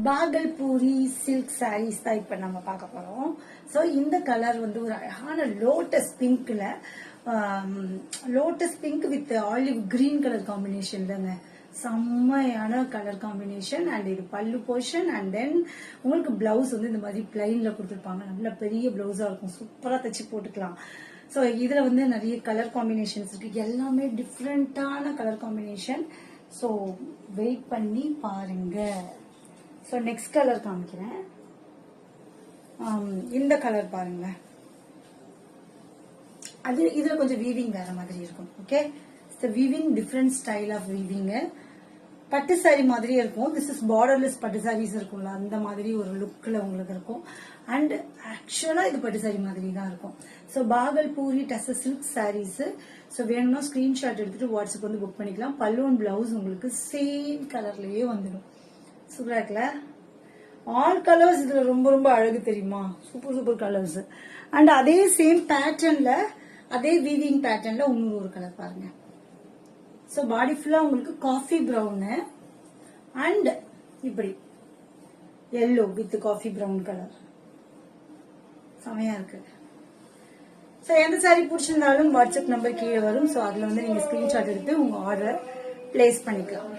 Bhagalpuri silk saris தான் இப்ப நம்ம பார்க்க போறோம். ஸோ இந்த கலர் வந்து ஒரு அழகான லோட்டஸ் பிங்க்ல lotus pink with olive green colour combination தாங்க. செம்மையான கலர் காம்பினேஷன். அண்ட் இது பல்லு போர்ஷன். அண்ட் தென் உங்களுக்கு பிளவுஸ் வந்து இந்த மாதிரி பிளைன்ல கொடுத்துருப்பாங்க. நல்ல பெரிய பிளவுஸா இருக்கும். சூப்பரா தச்சு போட்டுக்கலாம். ஸோ இதுல வந்து நிறைய கலர் காம்பினேஷன்ஸ் இருக்கு. எல்லாமே டிஃப்ரெண்டான கலர் காம்பினேஷன். ஸோ வெயிட் பண்ணி பாருங்க. ஸோ நெக்ஸ்ட் கலர் காமிக்கிறேன். இந்த கலர் பாருங்க. அது இதுல கொஞ்சம் வீவிங் வேற மாதிரி இருக்கும். Okay, weaving different style of weaving. பட்டு சாரி மாதிரியே இருக்கும். திஸ் இஸ் பார்டர்லெஸ் பட்டு சாரீஸ் இருக்கும்ல, அந்த மாதிரி ஒரு லுக்ல உங்களுக்கு இருக்கும். அண்ட் ஆக்சுவலா இது பட்டு சாரி மாதிரி தான் இருக்கும். So Bhagalpuri tussar silk saris. So வேணும்னா ஸ்கிரீன்ஷாட் எடுத்துட்டு வாட்ஸ்அப் வந்து புக் பண்ணிக்கலாம். பல்லு அண்ட் பிளவுஸ் உங்களுக்கு சேம் கலர்லயே வந்துடும். சூப்பரா இருக்குல்ல? ஆல் கலர்ஸ் இதுல ரொம்ப ரொம்ப அழகு தெரியுமா? Super super colours. அண்ட் அதே சேம் பேட்டர்ன்ல, அதே வீவிங் பேட்டர்ன்ல இன்னொரு ஒரு கலர் பாருங்க. ஸோ பாடி ஃபுல்லா உங்களுக்கு காஃபி ப்ரௌனு அண்ட் இப்படி yellow with coffee brown colour. செமையா இருக்கு. ஸோ எந்த சாரி பிடிச்சிருந்தாலும் வாட்ஸ்அப் நம்பர் கீழே வரும். ஸோ அதுல வந்து நீங்க ஸ்கிரீன்ஷாட் எடுத்து உங்க ஆர்டர் பிளேஸ் பண்ணிக்கலாம்.